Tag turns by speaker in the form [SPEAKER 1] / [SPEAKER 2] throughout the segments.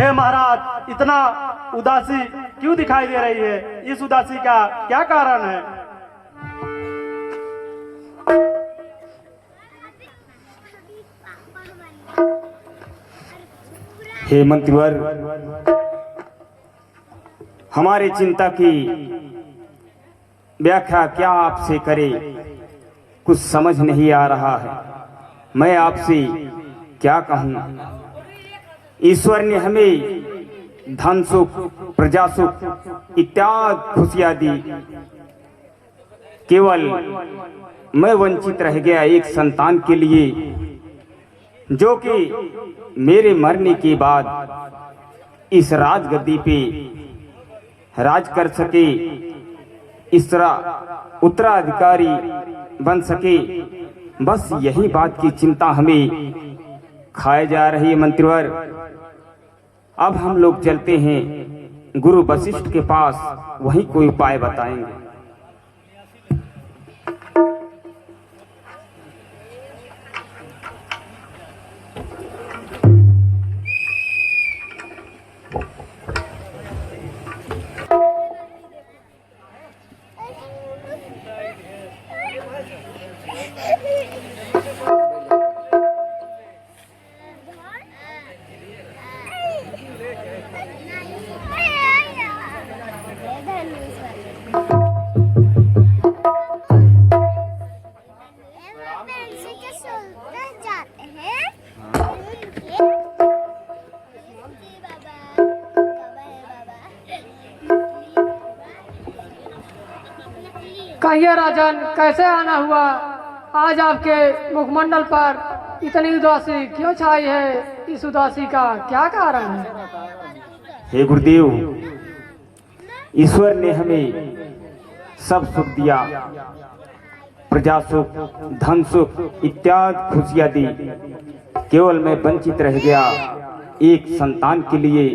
[SPEAKER 1] हे महाराज, इतना उदासी क्यों दिखाई दे रही है? इस उदासी का क्या कारण है?
[SPEAKER 2] हे मंत्रीवर, हमारी चिंता की व्याख्या क्या आपसे करे, कुछ समझ नहीं आ रहा है। मैं आपसे क्या कहूं? ईश्वर ने हमें धन सुख, प्रजा सुख इत्यादि खुशियां दी, केवल मैं वंचित रह गया एक संतान के लिए, जो कि मेरे मरने के बाद इस राजगद्दी पे राज कर सके, इस तरह उत्तराधिकारी बन सके। बस यही बात की चिंता हमें खाए जा रही है मंत्रीवर। अब हम लोग चलते हैं गुरु वशिष्ठ के पास, वहीं कोई उपाय बताएंगे।
[SPEAKER 3] कहिए राजन, कैसे आना हुआ? आज आपके मुखमंडल पर इतनी उदासी क्यों छाई है? इस उदासी का क्या कारण है?
[SPEAKER 2] हे गुरुदेव, ईश्वर ने हमें सब सुख दिया, प्रजा सुख, धन सुख इत्यादि खुशियां दी, केवल मैं वंचित रह गया एक संतान के लिए,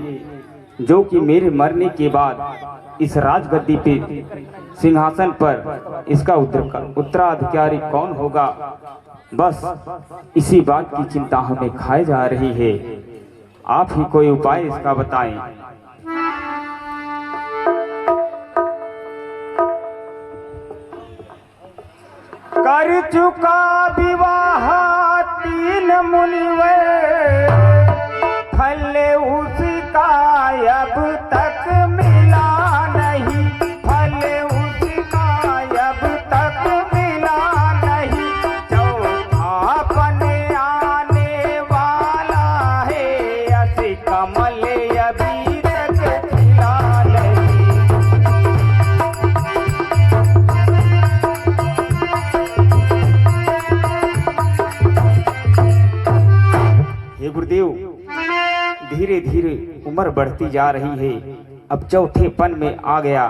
[SPEAKER 2] जो कि मेरे मरने के बाद इस राजगद्दी पे सिंहासन पर इसका उत्तराधिकारी कौन होगा। बस इसी बात की चिंता हमें खाए जा रही है। आप ही कोई उपाय इसका बताएं। कर चुका विवाह 3 मुनिवर, फल उसका अब तक मिला नहीं, फल उसका अब तक मिला नहीं। चौथापन आने वाला है, अति कमल अभी तक खिला नहीं। हे गुरुदेव, धीरे धीरे उम्र बढ़ती जा रही है, अब चौथेपन में आ गया,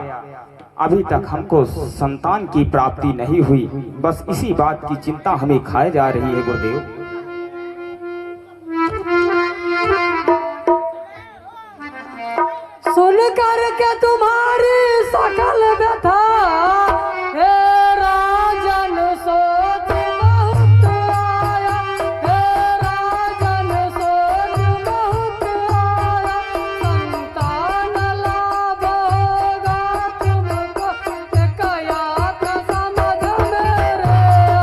[SPEAKER 2] अभी तक हमको संतान की प्राप्ति नहीं हुई। बस इसी बात की चिंता हमें खाए जा रही है गुरुदेव।
[SPEAKER 3] सुन कर के तुम्हारी सकल व्यथा, हे राजन सोच बहुत आया, हे राजन सोच बहुत आया। संतान लाभ होगा तुमको, कया का समझ मेरे आया।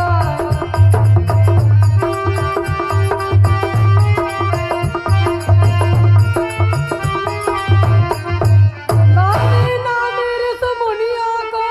[SPEAKER 3] नामी नामी ऋषि मुनियों को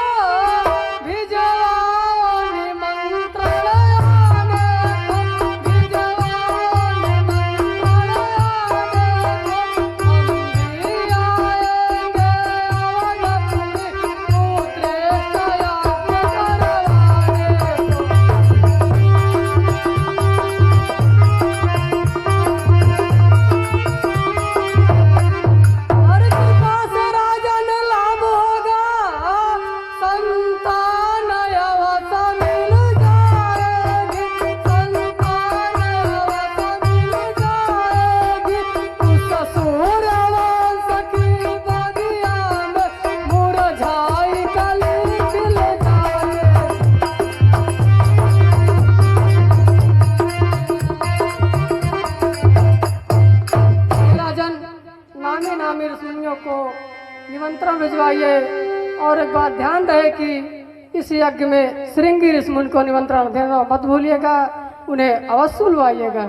[SPEAKER 3] चाहिए। और एक बात ध्यान रहे कि इस यज्ञ में श्रृंगी ऋषि मुनि को निमंत्रण देना मत भूलिएगा, उन्हें अवश्य बुलवाइएगा।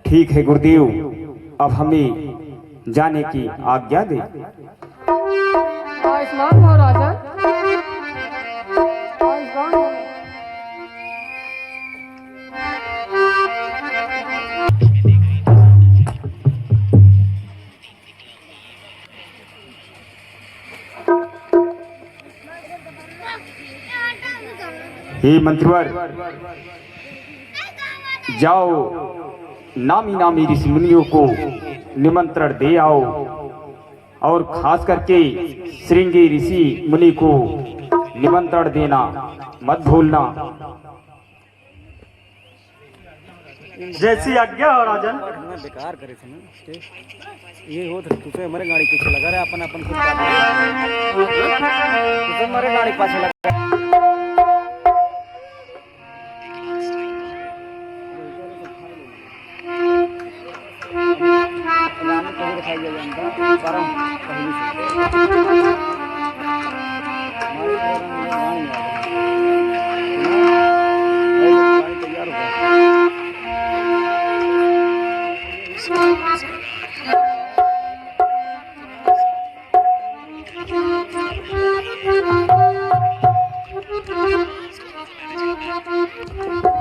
[SPEAKER 2] ठीक है गुरुदेव, अब हमें जाने की आज्ञा दे।
[SPEAKER 3] आयुष्मान हो राजा, आयुष्मान हो।
[SPEAKER 2] हे मंत्रवर, जाओ नामी नामी ऋषि मुनियों को निमंत्रण दे आओ, और खास करके श्रृंगी ऋषि मुनि को निमंत्रण देना मत भूलना।
[SPEAKER 1] जैसी आज्ञा हो राजन।
[SPEAKER 4] बेकार करे थे ना ये हो तुझे हमारे गाड़ी पीछे लगा रहा अपन अपन तुझे हमारे गाड़ी पीछे लगा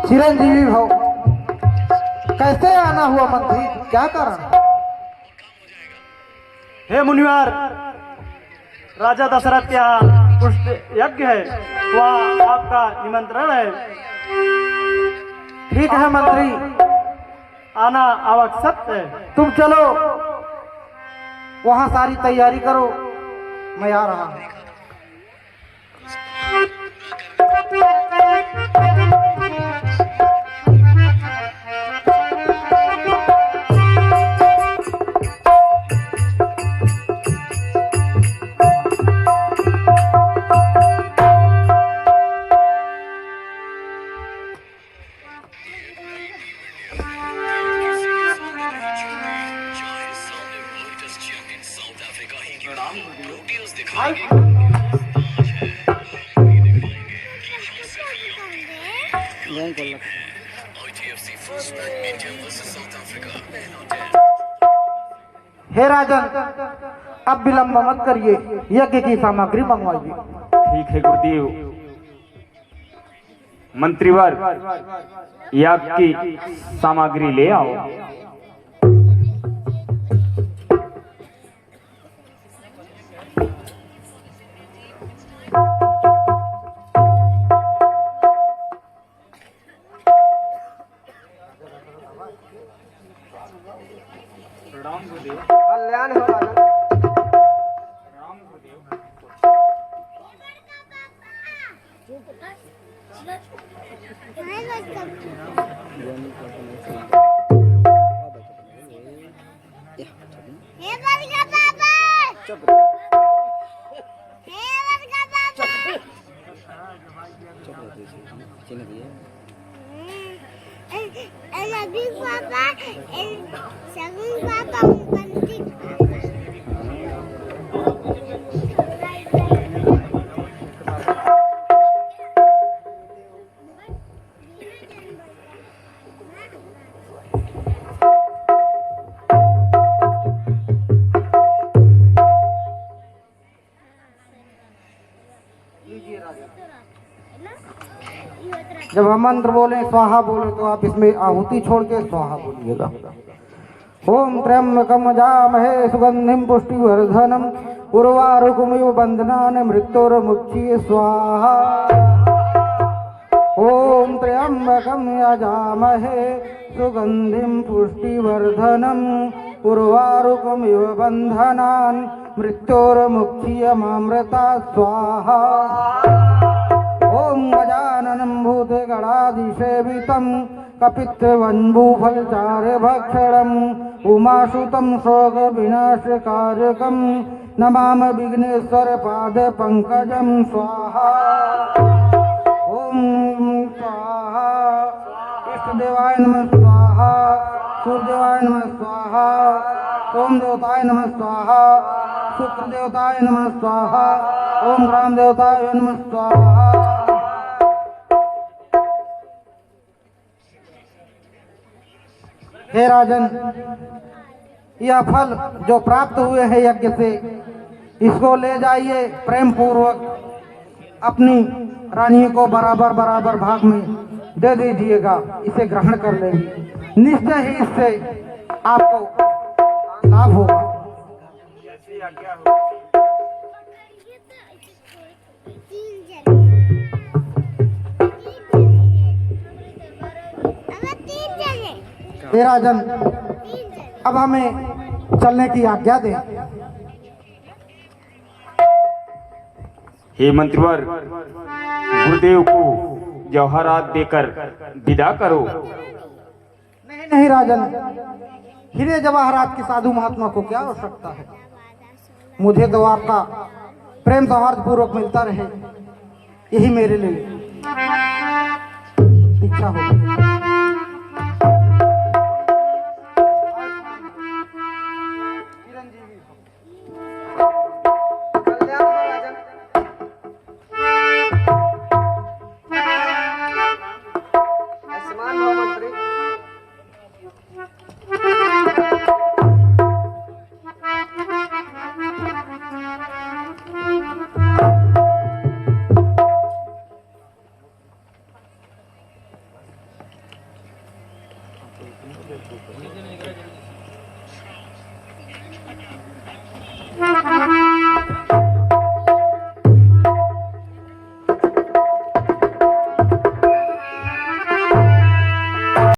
[SPEAKER 5] चिरंजीवी भाव, कैसे आना हुआ मंत्री, क्या कारण?
[SPEAKER 1] हे मुनिवार, राजा दशरथ के यहाँ पुष्ट यज्ञ है, वहाँ आपका निमंत्रण है।
[SPEAKER 5] ठीक है मंत्री,
[SPEAKER 1] आना आवश्यक है।
[SPEAKER 5] तुम चलो वहाँ सारी तैयारी करो, मैं आ रहा हूँ। हे राजन, अब विलंब मत करिए, यज्ञ की सामग्री मंगवाइए।
[SPEAKER 2] ठीक है गुरुदेव। मंत्रीवर, यज्ञ की सामग्री ले आओ।
[SPEAKER 5] कल्याण हो राजन। जब हम मंत्र बोले स्वाहा बोले तो आप इसमें आहुति छोड़ के स्वाहा बोलिएगा। ओम त्र्यंबकम जामहे सुगंधिम पुष्टिवर्धनम उर्वारुकमिव बंधनान मृत्युर्मुक्षीय स्वाहा। ओम त्र्यंबकम यजामहे सुगंधिम पुष्टिवर्धनम उर्वारुकमिव बंधनान मृत्युर्मुक्षीय मामृता स्वाहा। ओम गजाननं भूतगणाधिसेवितं कपित्थवन्बुफलचार्यभक्षणम् उमासुतं शोकविनाशकारकं नमामि विघ्नेश्वरपादपङ्कजं स्वाहा। ओम स्वाहा। इष्टदेवाय नमः स्वाहा। सूर्यदेवाय नमः स्वाहा। ओम देवताय नमः स्वाहा। शुक्र देवताय नमः स्वाहा। ओम ग्राम देवताय नमः स्वाहा। हे राजन, यह फल जो प्राप्त हुए हैं यज्ञ से, इसको ले जाइए प्रेम पूर्वक अपनी रानी को बराबर बराबर भाग में दे दीजिएगा। इसे ग्रहण कर लेगी, निश्चय ही इससे आपको लाभ होगा। हे राजन, अब हमें चलने की आज्ञा दे।
[SPEAKER 2] हे मंत्रवर, गुरुदेव को जौहरात देकर विदा करो।
[SPEAKER 5] नहीं नहीं राजन, हीरे जवाहरात की साधु महात्मा को क्या आवश्यकता है। मुझे तो आपका प्रेम सौहार्द पूर्वक मिलता रहे, यही मेरे लिए इच्छा हो।